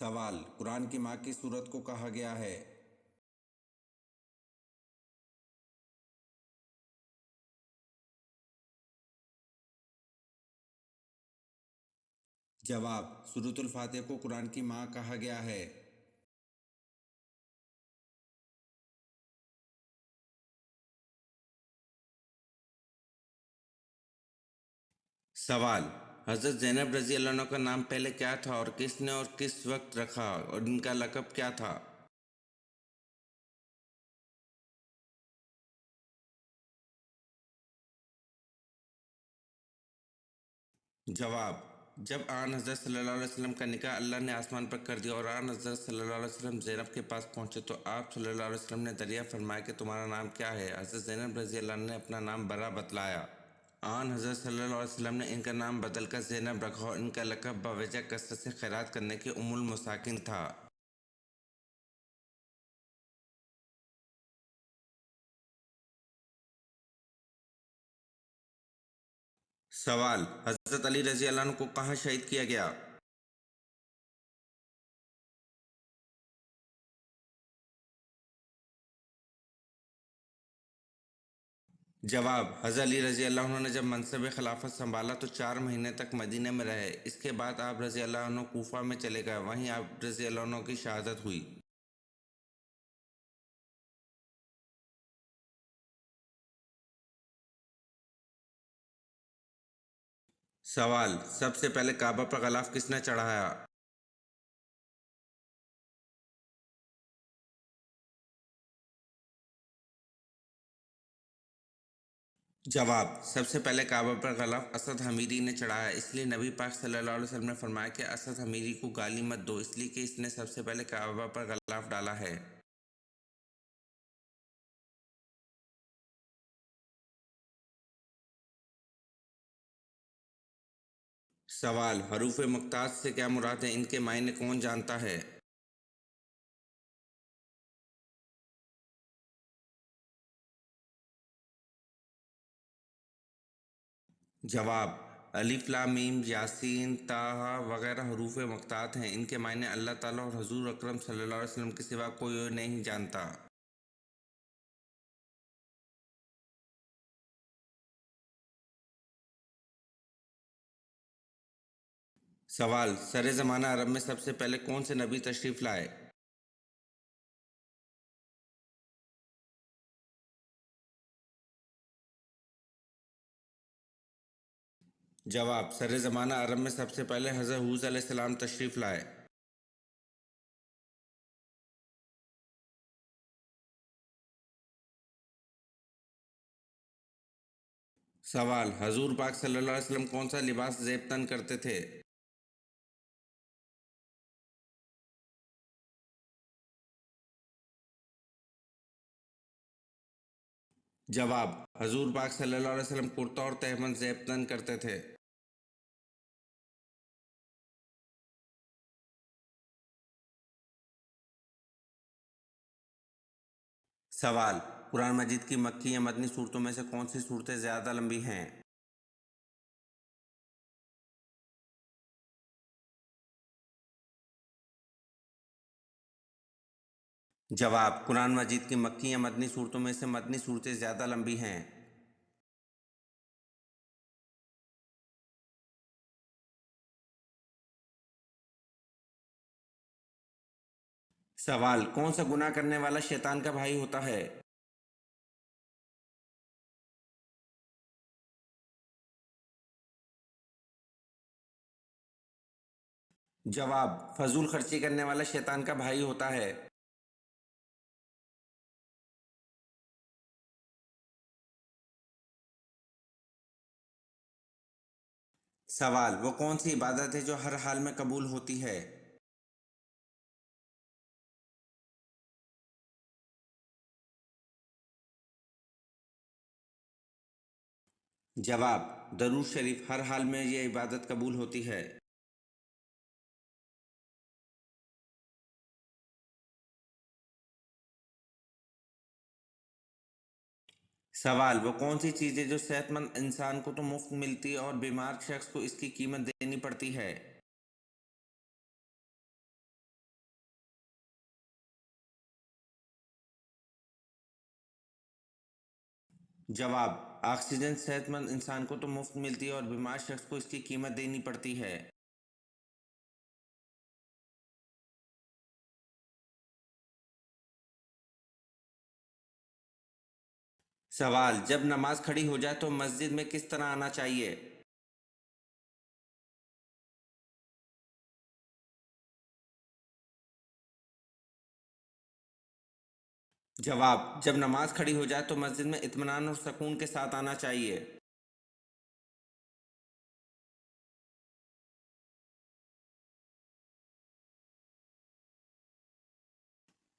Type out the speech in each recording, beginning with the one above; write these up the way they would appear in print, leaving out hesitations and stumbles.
سوال: قرآن کی ماں کی صورت کو کہا گیا ہے؟ جواب: سورۃ الفاتحہ کو قرآن کی ماں کہا گیا ہے۔ سوال: حضرت زینب رضی اللہ عنہ کا نام پہلے کیا تھا اور کس نے اور کس وقت رکھا اور ان کا لقب کیا تھا؟ جواب: جب آن حضرت صلی اللہ علیہ وسلم کا نکاح اللہ نے آسمان پر کر دیا اور آن حضرت صلی اللہ علیہ وسلم زینب کے پاس پہنچے تو آپ صلی اللہ علیہ وسلم نے دریافت فرمایا کہ تمہارا نام کیا ہے؟ حضرت زینب رضی اللہ عنہ نے اپنا نام برا بتلایا۔ آن حضرت صلی اللہ علیہ وسلم نے ان کا نام بدل کر زینب رکھا اور ان کا لقب بوجہ کثرت سے خیرات کرنے کے ام المساکین تھا۔ سوال: حضرت علی رضی اللہ عنہ کو کہاں شہید کیا گیا؟ جواب: حضرت علی رضی اللہ عنہ نے جب منصب خلافت سنبھالا تو 4 مہینے تک مدینہ میں رہے۔ اس کے بعد آپ رضی اللہ عنہ کوفہ میں چلے گئے، وہیں آپ رضی اللہ عنہ کی شہادت ہوئی۔ سوال: سب سے پہلے کعبہ پر غلاف کس نے چڑھایا؟ جواب: سب سے پہلے کعبہ پر غلاف اسد حمیری نے چڑھایا، اس لیے نبی پاک صلی اللہ علیہ وسلم نے فرمایا کہ اسد حمیری کو گالی مت دو، اس لیے کہ اس نے سب سے پہلے کعبہ پر غلاف ڈالا ہے۔ سوال: حروف مقطعات سے کیا مراد ہے؟ ان کے معنی کون جانتا ہے؟ جواب: الف لام میم یاسین طٰ وغیرہ حروف مقطعات ہیں، ان کے معنی اللہ تعالیٰ اور حضور اکرم صلی اللہ علیہ وسلم کے سوا کوئی نہیں جانتا۔ سوال: سر زمانہ عرب میں سب سے پہلے کون سے نبی تشریف لائے؟ جواب: سر زمانہ عرب میں سب سے پہلے حضرت حود علیہ السلام تشریف لائے۔ سوال: حضور پاک صلی اللہ علیہ وسلم کون سا لباس زیب تن کرتے تھے؟ جواب: حضور پاک صلی اللہ علیہ وسلم کرتا اور تہمند زیب تن کرتے تھے۔ سوال: قرآن مجید کی مکی یا مدنی صورتوں میں سے کون سی صورتیں زیادہ لمبی ہیں؟ جواب: قرآن مجید کی مکی یا مدنی صورتوں میں سے مدنی صورتیں زیادہ لمبی ہیں۔ سوال: کون سا گناہ کرنے والا شیطان کا بھائی ہوتا ہے؟ جواب: فضول خرچی کرنے والا شیطان کا بھائی ہوتا ہے۔ سوال: وہ کون سی عبادت ہے جو ہر حال میں قبول ہوتی ہے؟ جواب: درود شریف ہر حال میں یہ عبادت قبول ہوتی ہے۔ سوال: وہ کون سی چیز ہے جو صحت مند انسان کو تو مفت ملتی ہے اور بیمار شخص کو اس کی قیمت دینی پڑتی ہے؟ جواب: آکسیجن صحت مند انسان کو تو مفت ملتی ہے اور بیمار شخص کو اس کی قیمت دینی پڑتی ہے۔ سوال: جب نماز کھڑی ہو جائے تو مسجد میں کس طرح آنا چاہیے؟ جواب: جب نماز کھڑی ہو جائے تو مسجد میں اطمینان اور سکون کے ساتھ آنا چاہیے۔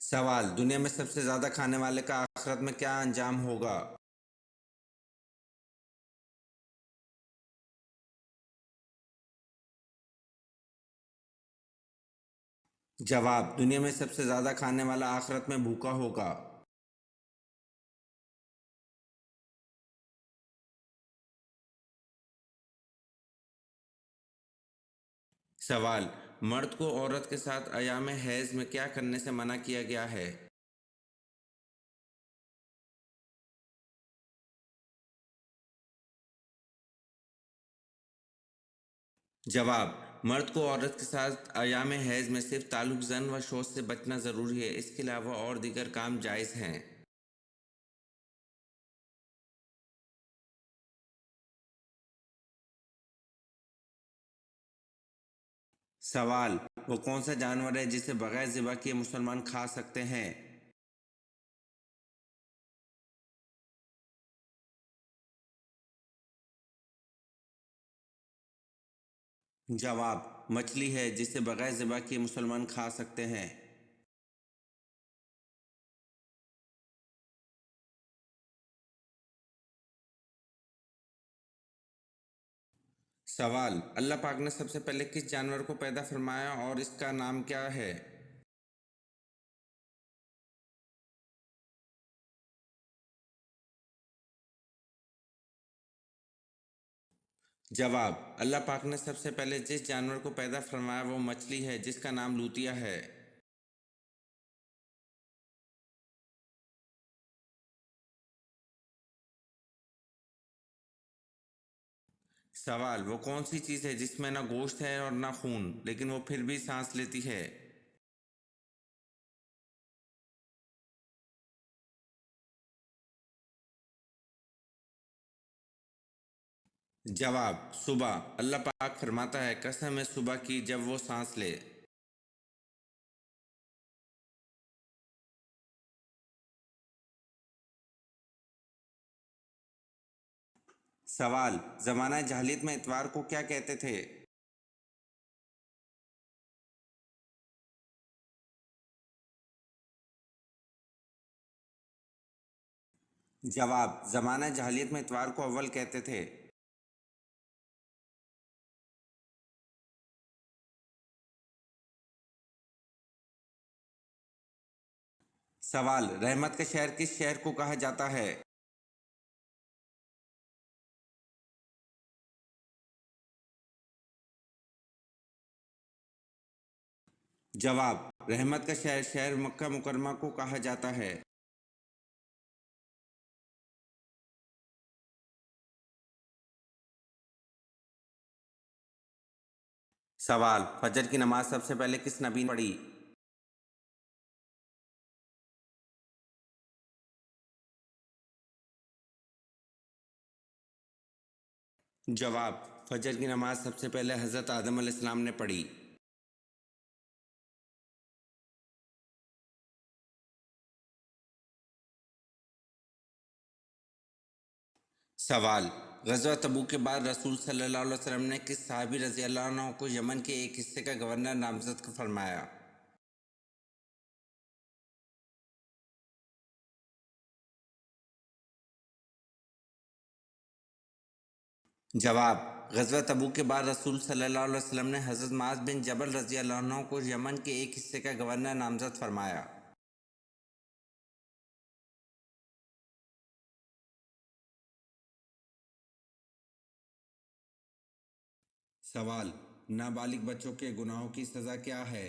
سوال: دنیا میں سب سے زیادہ کھانے والے کا آخرت میں کیا انجام ہوگا؟ جواب: دنیا میں سب سے زیادہ کھانے والا آخرت میں بھوکا ہوگا۔ سوال: مرد کو عورت کے ساتھ ایام حیض میں کیا کرنے سے منع کیا گیا ہے؟ جواب: مرد کو عورت کے ساتھ ایام حیض میں صرف تعلق زن و شوہر سے بچنا ضروری ہے، اس کے علاوہ اور دیگر کام جائز ہیں۔ سوال: وہ کون سا جانور ہے جسے بغیر ذبح کیے مسلمان کھا سکتے ہیں؟ جواب: مچھلی ہے جسے بغیر ذبح کیے مسلمان کھا سکتے ہیں۔ سوال: اللہ پاک نے سب سے پہلے کس جانور کو پیدا فرمایا اور اس کا نام کیا ہے؟ جواب: اللہ پاک نے سب سے پہلے جس جانور کو پیدا فرمایا وہ مچھلی ہے جس کا نام لوتیا ہے۔ سوال: وہ کون سی چیز ہے جس میں نہ گوشت ہے اور نہ خون لیکن وہ پھر بھی سانس لیتی ہے؟ جواب: صبح۔ اللہ پاک فرماتا ہے قسم ہے صبح کی جب وہ سانس لے۔ سوال: زمانہ جاہلیت میں اتوار کو کیا کہتے تھے؟ جواب: زمانہ جاہلیت میں اتوار کو اول کہتے تھے۔ سوال: رحمت کا شہر کس شہر کو کہا جاتا ہے؟ جواب: رحمت کا شہر شہر مکہ مکرمہ کو کہا جاتا ہے۔ سوال: فجر کی نماز سب سے پہلے کس نبی نے پڑھی؟ جواب: فجر کی نماز سب سے پہلے حضرت آدم علیہ السلام نے پڑھی۔ سوال: غزوہ تبوک کے بعد رسول صلی اللہ علیہ وسلم نے کس صحابی رضی اللہ عنہ کو یمن کے ایک حصے کا گورنر نامزد فرمایا؟ جواب: غزوہ تبوک کے بعد رسول صلی اللہ علیہ وسلم نے حضرت معاذ بن جبل رضی اللہ عنہ کو یمن کے ایک حصے کا گورنر نامزد فرمایا۔ سوال: نابالغ بچوں کے گناہوں کی سزا کیا ہے؟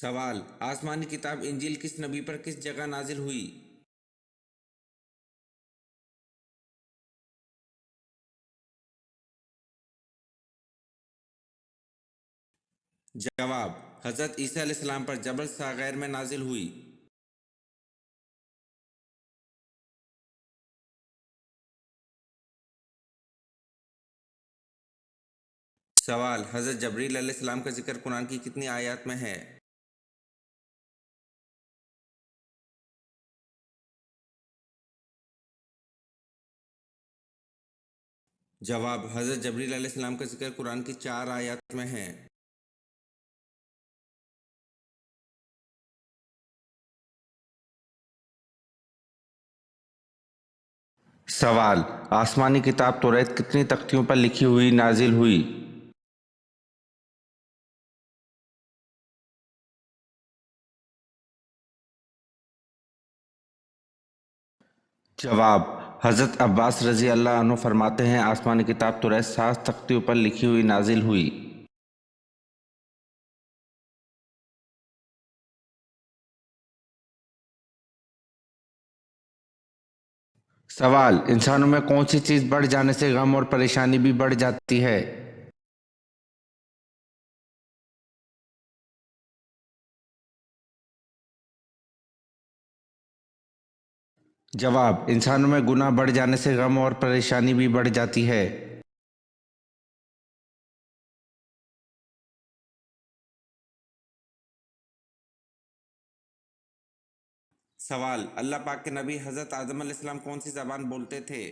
سوال: آسمانی کتاب انجیل کس نبی پر کس جگہ نازل ہوئی؟ جواب: حضرت عیسیٰ علیہ السلام پر جبل صغیر میں نازل ہوئی۔ سوال: حضرت جبریل علیہ السلام کا ذکر قرآن کی کتنی آیات میں ہے؟ جواب: حضرت جبریل علیہ السلام کا ذکر قرآن کی 4 آیات میں ہے۔ سوال: آسمانی کتاب توریت کتنی تختیوں پر لکھی ہوئی نازل ہوئی؟ جواب: حضرت عباس رضی اللہ عنہ فرماتے ہیں آسمانی کتاب توریت 7 تختیوں پر لکھی ہوئی نازل ہوئی۔ سوال: انسانوں میں کون سی چیز بڑھ جانے سے غم اور پریشانی بھی بڑھ جاتی ہے؟ جواب: انسانوں میں گناہ بڑھ جانے سے غم اور پریشانی بھی بڑھ جاتی ہے۔ سوال: اللہ پاک کے نبی حضرت آدم علیہ السلام کون سی زبان بولتے تھے؟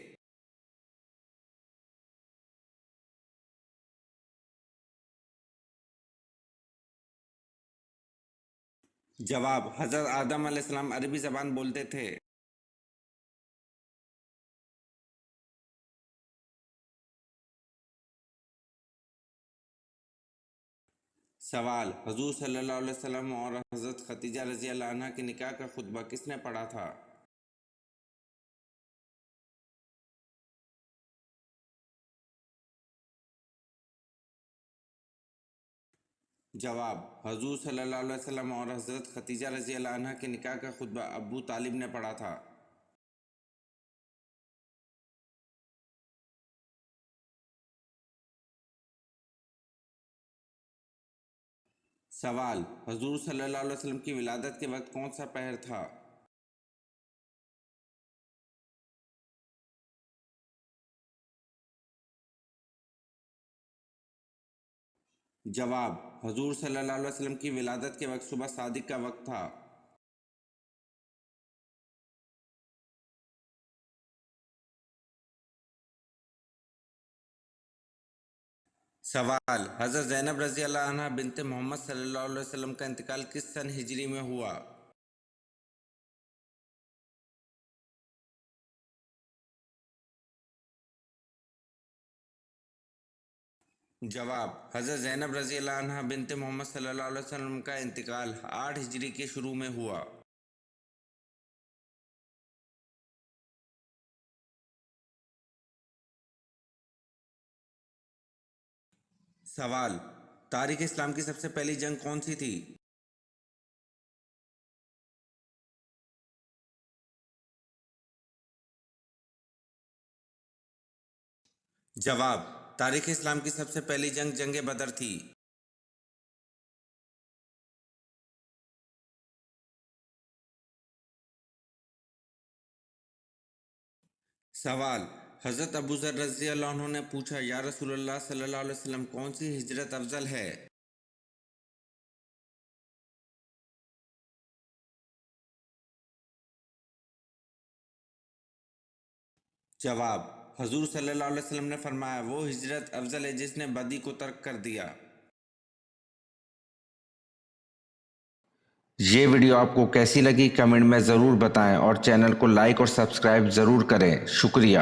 جواب: حضرت آدم علیہ السلام عربی زبان بولتے تھے۔ سوال: حضور صلی اللہ علیہ وسلم اور حضرت خدیجہ رضی اللہ عنہ کے نکاح کا خطبہ کس نے پڑھا تھا؟ جواب: حضور صلی اللہ علیہ وسلم اور حضرت خدیجہ رضی اللہ عنہ کے نکاح کا خطبہ ابو طالب نے پڑھا تھا۔ سوال: حضور صلی اللہ علیہ وسلم کی ولادت کے وقت کون سا پہر تھا؟ جواب: حضور صلی اللہ علیہ وسلم کی ولادت کے وقت صبح صادق کا وقت تھا۔ سوال: حضرت زینب رضی اللہ عنہ بنت محمد صلی اللہ علیہ وسلم کا انتقال کس سن ہجری میں ہوا؟ جواب: حضرت زینب رضی اللہ عنہ بنت محمد صلی اللہ علیہ وسلم کا انتقال 8 ہجری کے شروع میں ہوا۔ سوال: تاریخ اسلام کی سب سے پہلی جنگ کون سی تھی؟ جواب: تاریخ اسلام کی سب سے پہلی جنگ جنگ بدر تھی۔ سوال: حضرت ابو ذر رضی اللہ عنہ نے پوچھا یا رسول اللہ صلی اللہ علیہ وسلم کون سی ہجرت افضل ہے؟ جواب: حضور صلی اللہ علیہ وسلم نے فرمایا وہ ہجرت افضل ہے جس نے بدی کو ترک کر دیا۔ یہ ویڈیو آپ کو کیسی لگی کمنٹ میں ضرور بتائیں اور چینل کو لائک اور سبسکرائب ضرور کریں۔ شکریہ۔